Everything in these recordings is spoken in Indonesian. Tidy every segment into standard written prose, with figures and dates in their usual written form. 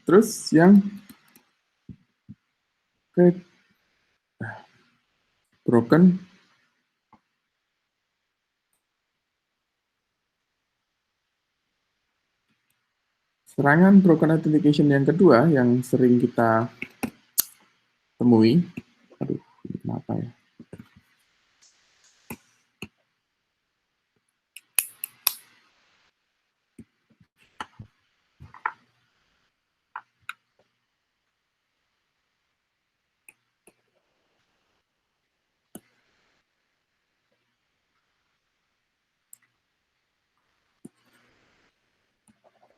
terus yang broken serangan broken authentication yang kedua yang sering kita temui. Aduh, kenapa ya?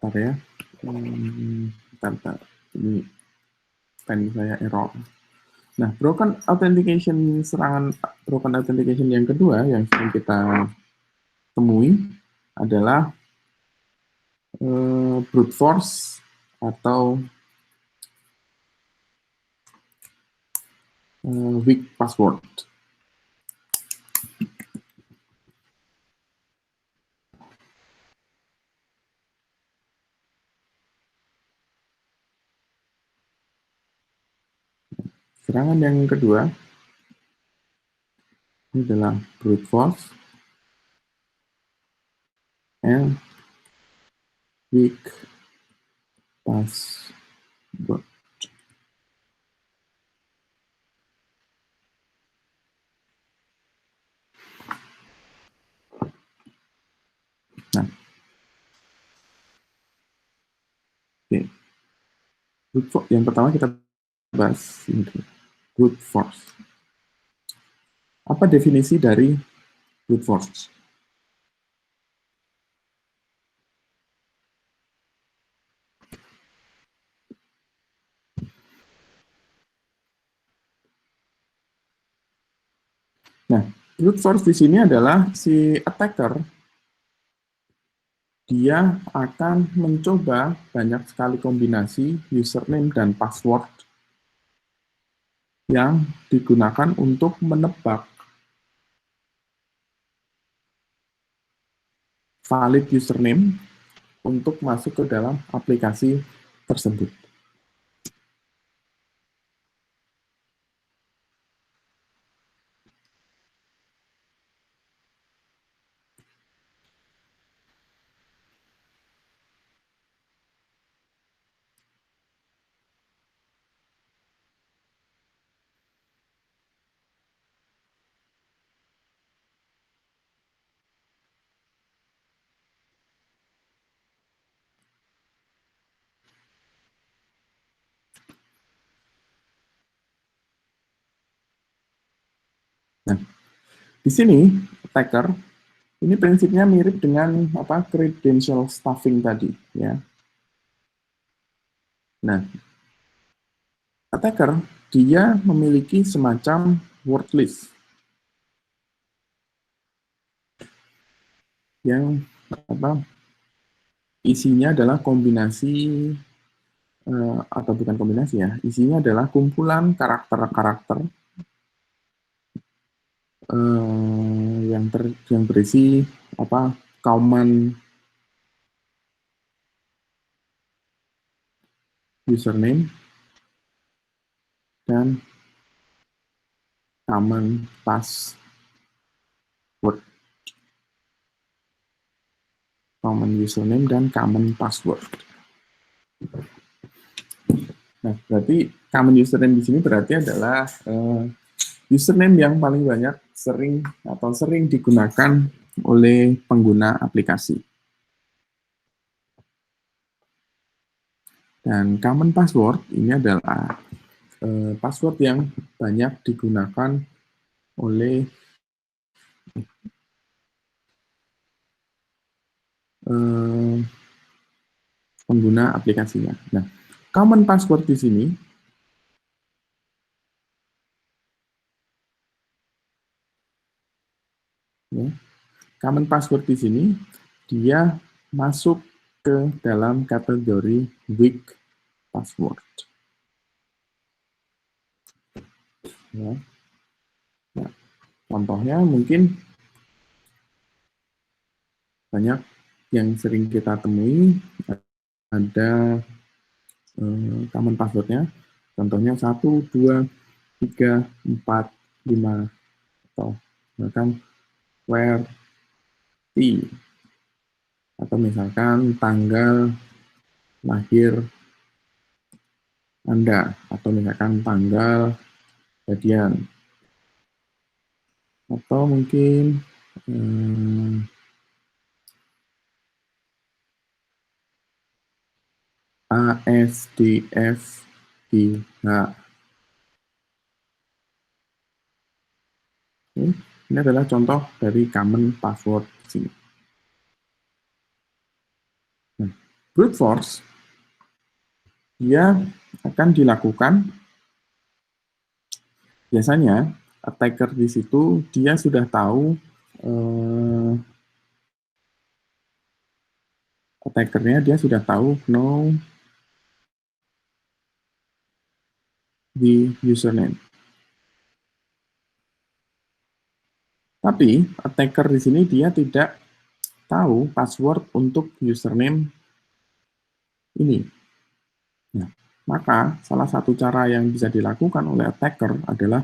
Bentar ya. Bentar. Ini pen saya error. Nah, broken authentication, serangan broken authentication yang kedua yang sering kita temui adalah brute force atau weak password. Serangan yang kedua ini adalah brute force and weak password. Nah, oke. Brute force, yang pertama kita bahas ini dulu. Brute force. Apa definisi dari brute force? Nah, brute force di sini adalah si attacker, dia akan mencoba banyak sekali kombinasi username dan password yang digunakan untuk menebak valid username untuk masuk ke dalam aplikasi tersebut. Nah, di sini attacker ini prinsipnya mirip dengan credential stuffing tadi, ya. Nah, attacker dia memiliki semacam word list yang isinya adalah kombinasi atau bukan kombinasi ya, isinya adalah kumpulan karakter-karakter yang berisi common username dan common password. Common username dan common password. Nah, berarti common username di sini berarti adalah username yang paling banyak sering digunakan oleh pengguna aplikasi. Dan common password ini adalah password yang banyak digunakan oleh pengguna aplikasinya. Nah, common password di sini ya, common password di sini dia masuk ke dalam kategori weak password. Ya. Nah, contohnya mungkin banyak yang sering kita temui ada common passwordnya. Contohnya 1, 2, 3, 4, 5, atau bahkan where t, atau misalkan tanggal lahir Anda, atau misalkan tanggal kejadian, atau mungkin ASDFGH. Ini adalah contoh dari common password di sini. Nah, brute force dia akan dilakukan biasanya attacker di situ dia sudah tahu attackernya dia sudah tahu know the username. Tapi attacker di sini dia tidak tahu password untuk username ini. Nah, maka salah satu cara yang bisa dilakukan oleh attacker adalah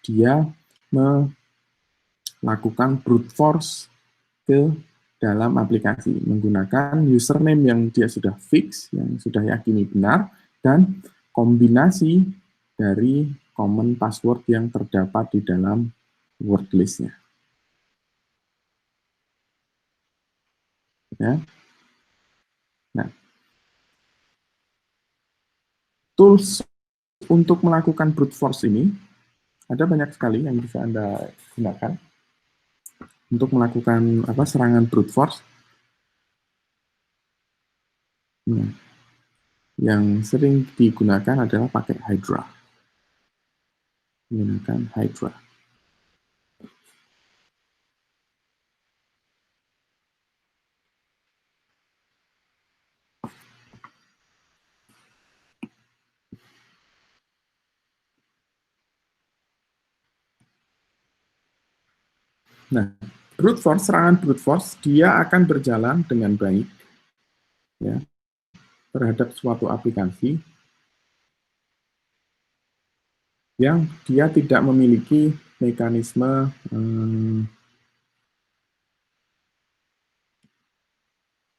dia melakukan brute force ke dalam aplikasi menggunakan username yang dia sudah fix, yang sudah yakini benar, dan kombinasi dari common password yang terdapat di dalam word list-nya. Ya. Nah, tools untuk melakukan brute force ini ada banyak sekali yang bisa Anda gunakan untuk melakukan serangan brute force. Nah, yang sering digunakan adalah pakai Hydra. Menggunakan Hydra. Nah, brute force, serangan brute force, dia akan berjalan dengan baik ya, terhadap suatu aplikasi yang dia tidak memiliki mekanisme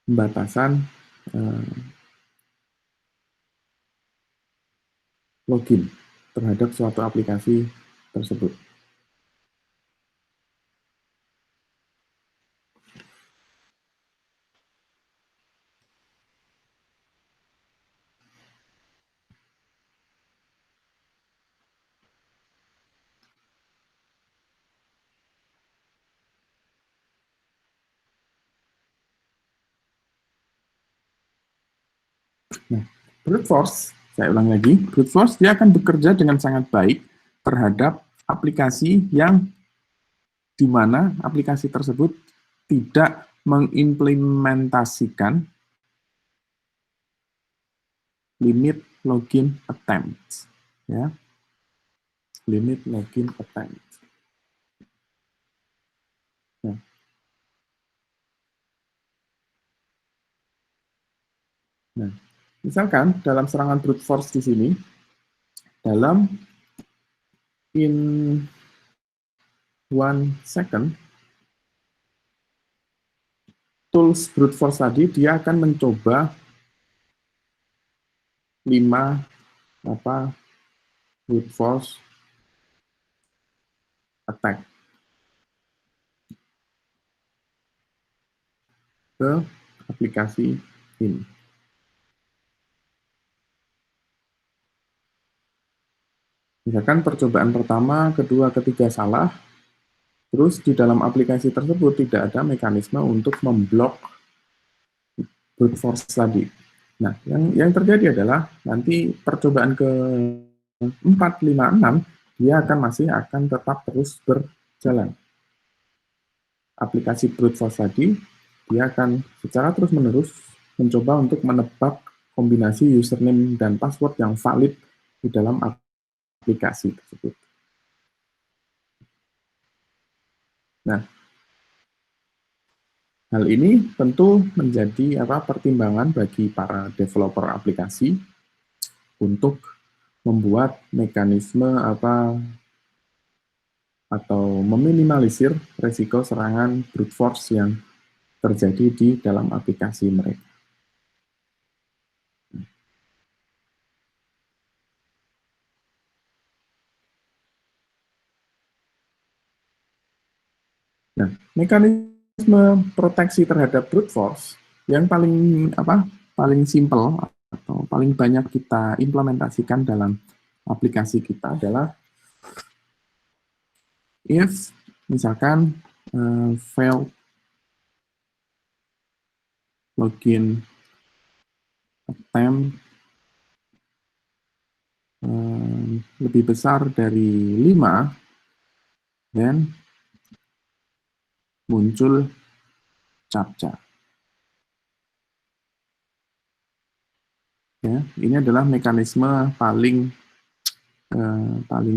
pembatasan login terhadap suatu aplikasi tersebut. Nah, brute force, saya ulang lagi, brute force dia akan bekerja dengan sangat baik terhadap aplikasi yang di mana aplikasi tersebut tidak mengimplementasikan limit login attempt, ya, limit login attempt. Nah, misalkan dalam serangan brute force di sini, dalam in 1 second, tools brute force tadi dia akan mencoba 5 brute force attack ke aplikasi ini. Misalkan percobaan pertama, kedua, ketiga salah, terus di dalam aplikasi tersebut tidak ada mekanisme untuk memblok brute force tadi. Nah, yang terjadi adalah nanti percobaan ke 4, 5, 6, dia masih akan tetap terus berjalan. Aplikasi brute force tadi, dia akan secara terus-menerus mencoba untuk menebak kombinasi username dan password yang valid di dalam aplikasi tersebut. Nah, hal ini tentu menjadi pertimbangan bagi para developer aplikasi untuk membuat mekanisme atau meminimalisir resiko serangan brute force yang terjadi di dalam aplikasi mereka. Nah, mekanisme proteksi terhadap brute force yang paling simple atau paling banyak kita implementasikan dalam aplikasi kita adalah if misalkan failed login attempt lebih besar dari 5, dan muncul CAPTCHA. Ya, ini adalah mekanisme paling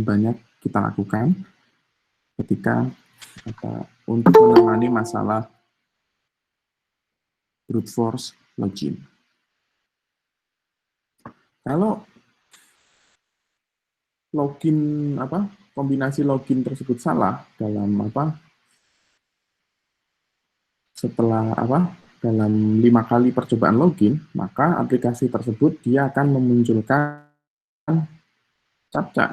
banyak kita lakukan ketika untuk menangani masalah brute force login. Kalau login kombinasi login tersebut salah dalam dalam 5 kali percobaan login, maka aplikasi tersebut dia akan memunculkan CAPTCHA,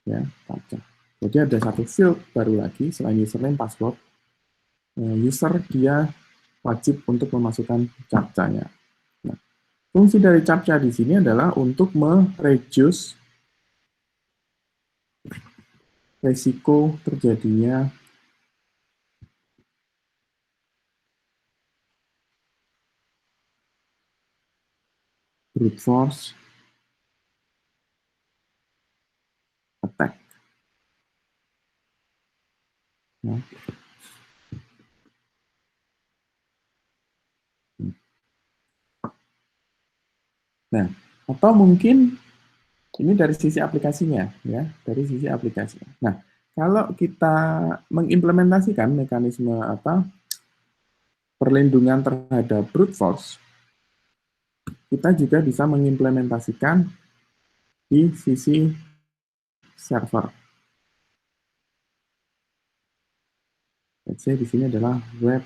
ya, CAPTCHA. Jadi ada satu field baru lagi selain username password, user dia wajib untuk memasukkan CAPTCHA-nya. Nah, fungsi dari CAPTCHA di sini adalah untuk mereduce resiko terjadinya brute force attack. Ya. Nah, atau mungkin ini dari sisi aplikasinya, ya, dari sisi aplikasinya. Nah, kalau kita mengimplementasikan mekanisme perlindungan terhadap brute force, kita juga bisa mengimplementasikan di sisi server. Let's say di sini adalah web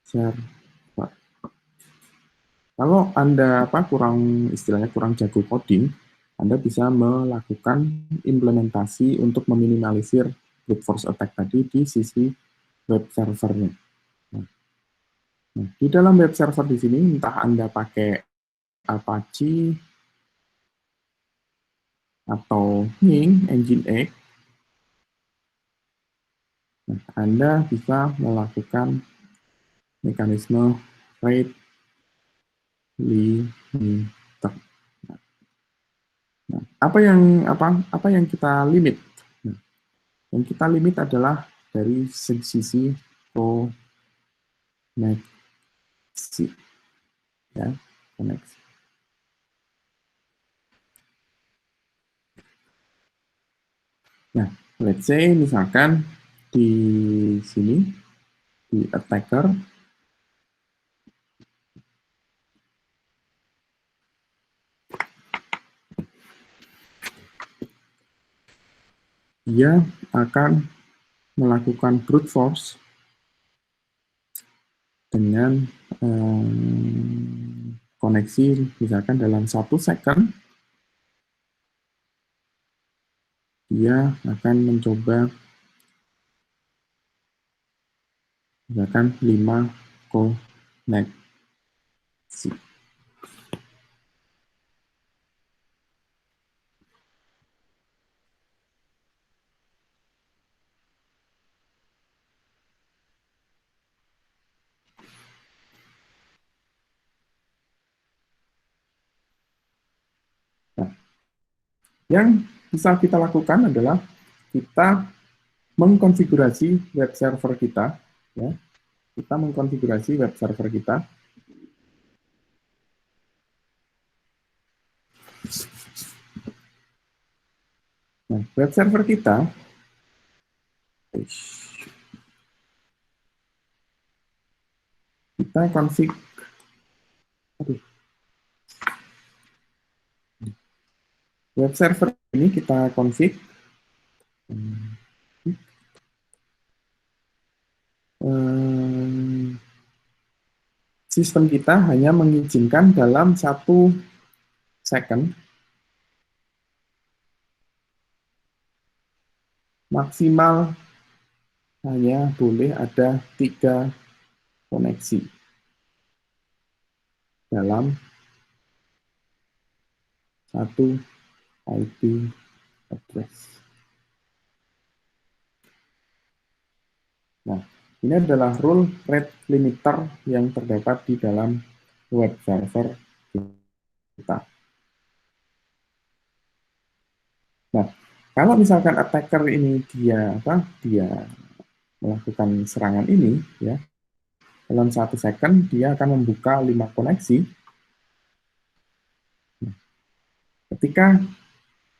server. Kalau Anda istilahnya kurang jago coding, Anda bisa melakukan implementasi untuk meminimalisir brute force attack tadi di sisi web servernya. Nah, di dalam web server di sini, entah Anda pakai Apache atau Nginx, nah, Anda bisa melakukan mekanisme rate limiter. Nah, apa yang kita limit? Nah, yang kita limit adalah dari sisi koneksi, ya, koneksi. Nah, let's say misalkan di sini di attacker dia akan melakukan brute force dengan koneksi misalkan dalam 1 second dia akan mencoba misalkan 5 koneksi. Nah, yang bisa kita lakukan adalah kita mengkonfigurasi web server kita, ya. Kita mengkonfigurasi web server kita. Nah, web server kita config. Aduh. Web server ini kita config. Sistem kita hanya mengizinkan dalam 1 second maksimal hanya boleh ada 3 koneksi dalam satu IP address. Nah, ini adalah rule rate limiter yang terdapat di dalam web server kita. Nah, kalau misalkan attacker ini dia melakukan serangan ini, ya, dalam 1 second dia akan membuka 5 koneksi. Nah, ketika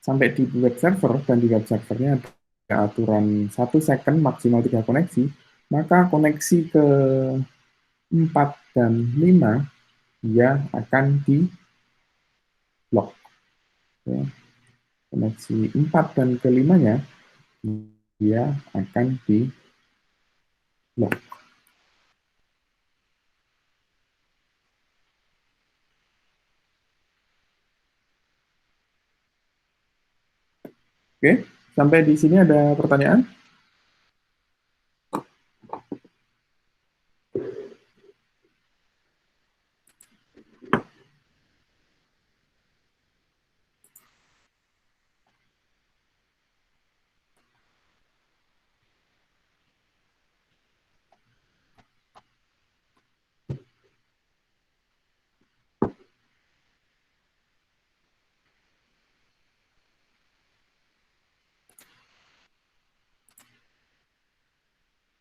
sampai di web server dan di web servernya ada aturan 1 second maksimal 3 koneksi, maka koneksi ke 4 dan 5 dia akan di lock. Ya. Koneksi 4 dan ke-5-nya dia akan di lock. Oke, sampai di sini ada pertanyaan?